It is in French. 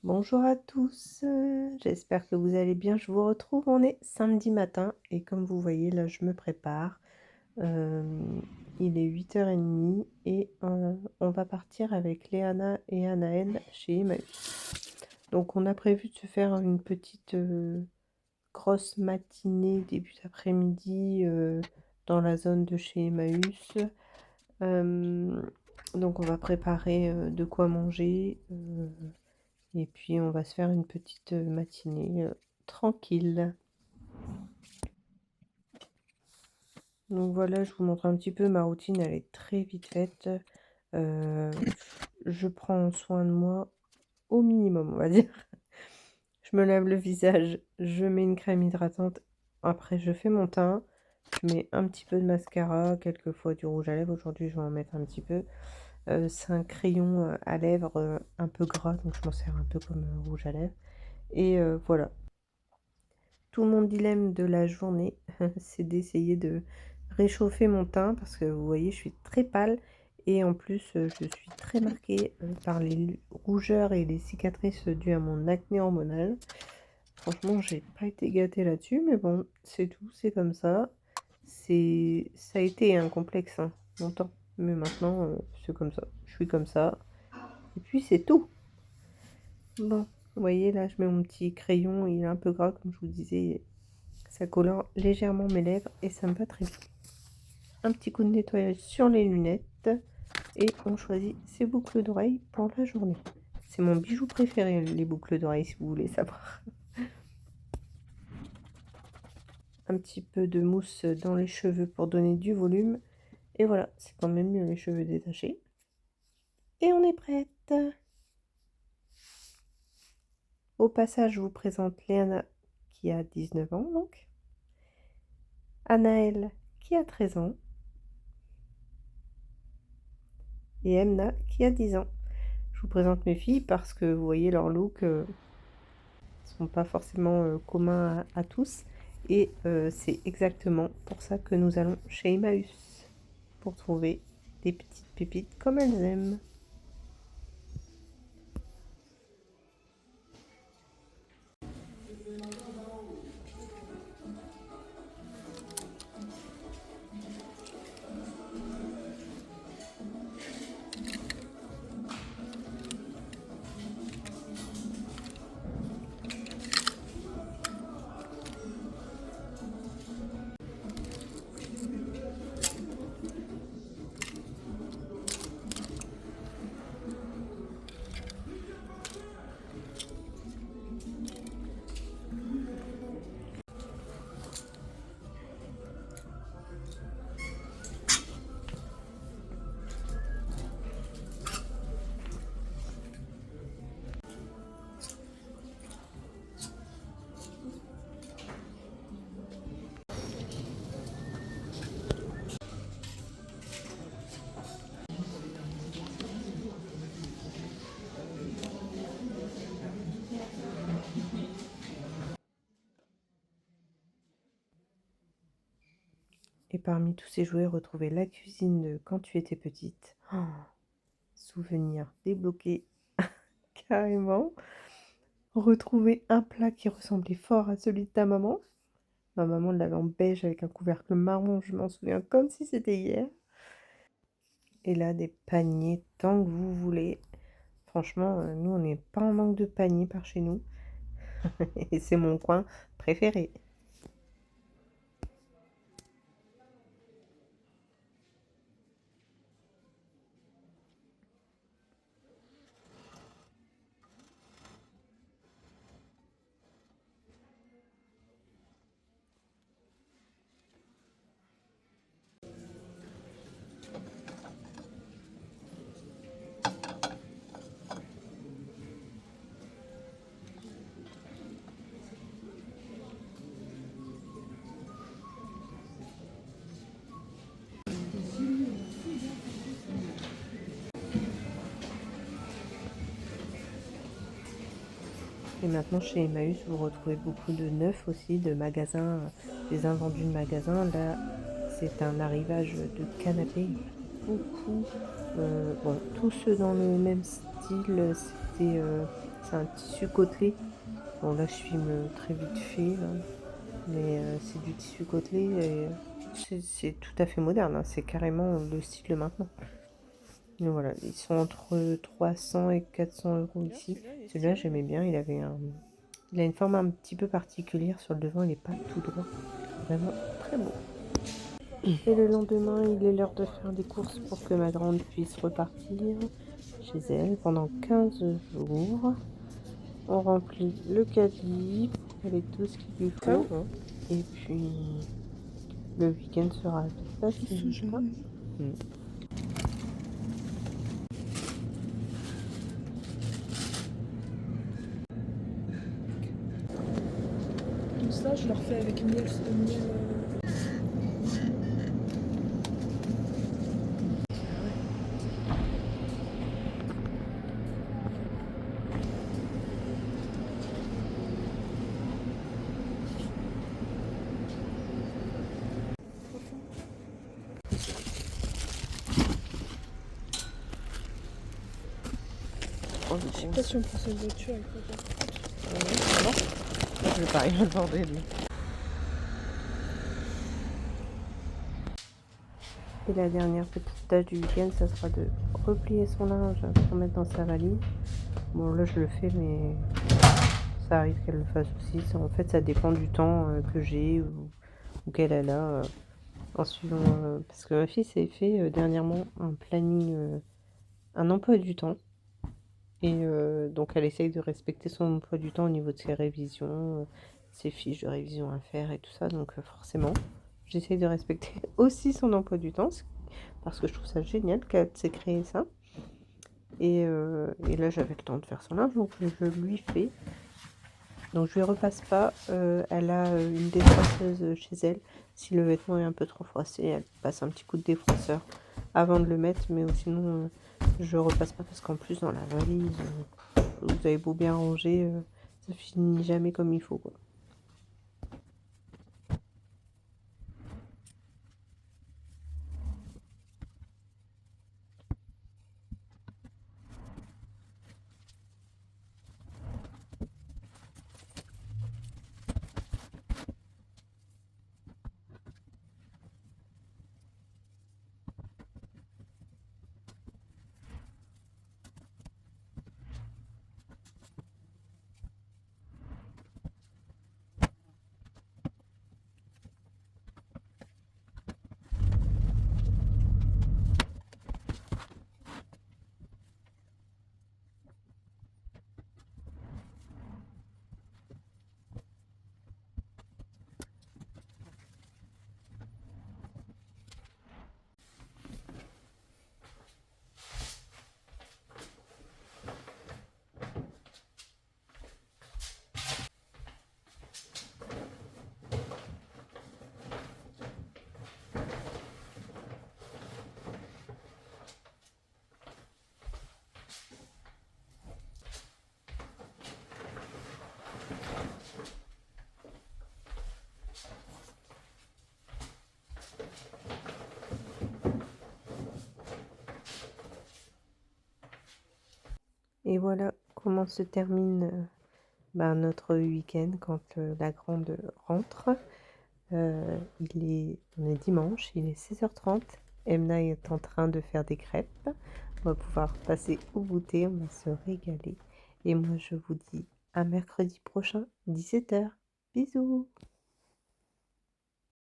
Bonjour à tous, j'espère que vous allez bien. Je vous retrouve, on est samedi matin et comme vous voyez là, je me prépare. Il est 8h30 et on va partir avec Léana et Anaël chez Emmaüs. Donc on a prévu de se faire une petite grosse matinée début d'après-midi dans la zone de chez Emmaüs. Donc on va préparer de quoi manger. Et puis on va se faire une petite matinée tranquille. Donc voilà, je vous montre un petit peu ma routine, elle est très vite faite. Euh, je prends soin de moi au minimum, on va dire. Je me lave le visage, je mets une crème hydratante, après je fais mon teint, je mets un petit peu de mascara, quelquefois du rouge à lèvres, aujourd'hui je vais en mettre un petit peu. C'est un crayon à lèvres un peu gras, donc je m'en sers un peu comme rouge à lèvres. Et voilà. Tout mon dilemme de la journée, c'est d'essayer de réchauffer mon teint parce que vous voyez, je suis très pâle et en plus, je suis très marquée par les rougeurs et les cicatrices dues à mon acné hormonal. Franchement, j'ai pas été gâtée là-dessus, mais bon, c'est tout, c'est comme ça. Ça a été un complexe hein, longtemps, mais maintenant, c'est comme ça. Je suis comme ça. Et puis, c'est tout. Bon, vous voyez, là, je mets mon petit crayon, il est un peu gras, comme je vous disais. Ça colore légèrement mes lèvres et ça me va très bien. Un petit coup de nettoyage sur les lunettes et on choisit ses boucles d'oreilles pour la journée. C'est mon bijou préféré, les boucles d'oreilles, si vous voulez savoir. Un petit peu de mousse dans les cheveux pour donner du volume. Et voilà, c'est quand même mieux les cheveux détachés. Et on est prête. Au passage, je vous présente Léana qui a 19 ans donc. Anaël qui a 13 ans. Et Emna qui a 10 ans. Je vous présente mes filles parce que vous voyez leur look sont pas forcément communs à tous. Et c'est exactement pour ça que nous allons chez Emmaüs, pour trouver des petites pépites comme elles aiment. Et parmi tous ces jouets, retrouver la cuisine de quand tu étais petite. Oh, souvenir débloqué carrément. Retrouver un plat qui ressemblait fort à celui de ta maman. Ma maman l'avait en beige avec un couvercle marron, je m'en souviens comme si c'était hier. Et là, des paniers tant que vous voulez. Franchement, nous, on n'est pas en manque de paniers par chez nous. Et c'est mon coin préféré. Et maintenant, chez Emmaüs, vous retrouvez beaucoup de neufs aussi, de magasins, des invendus de magasins. Là, c'est un arrivage de canapés. Beaucoup. Bon, tous dans le même style. C'est un tissu côtelé. Bon là je filme très vite fait là, mais c'est du tissu côtelé et c'est tout à fait moderne, hein. C'est carrément le style de maintenant. Donc voilà, ils sont entre 300 et 400 € ici. Celui-là j'aimais bien, il a une forme un petit peu particulière sur le devant, il n'est pas tout droit. Vraiment très beau. Et le lendemain, il est l'heure de faire des courses pour que ma grande puisse repartir chez elle pendant 15 jours. On remplit le caddie avec tout ce qu'il lui faut. Et puis, le week-end sera vite passé. Donc ça, je leur fais avec miel. Oh, Je sais pas si on prend cette voiture avec papa. non, je vais pas rien demander lui. Et la dernière petite tâche du week-end, ça sera de replier son linge pour mettre dans sa valise. Bon là je le fais, mais ça arrive qu'elle le fasse aussi. En fait ça dépend du temps que j'ai ou qu'elle a là. En suivant, parce que ma fille s'est fait dernièrement un planning, un emploi du temps. Et donc elle essaye de respecter son emploi du temps au niveau de ses révisions, ses fiches de révision à faire et tout ça. Donc forcément, j'essaye de respecter aussi son emploi du temps, parce que je trouve ça génial qu'elle s'ait créé ça. Et là, j'avais le temps de faire son linge, donc je lui fais. Donc je lui repasse pas. Elle a une défroisseuse chez elle. Si le vêtement est un peu trop froissé, elle passe un petit coup de défroisseur avant de le mettre. Mais sinon, je repasse pas parce qu'en plus dans la valise, vous avez beau bien ranger, ça finit jamais comme il faut, quoi. Et voilà comment se termine notre week-end quand la grande rentre. On est dimanche, il est 16h30. Emna est en train de faire des crêpes. On va pouvoir passer au goûter, on va se régaler. Et moi, je vous dis à mercredi prochain, 17h. Bisous!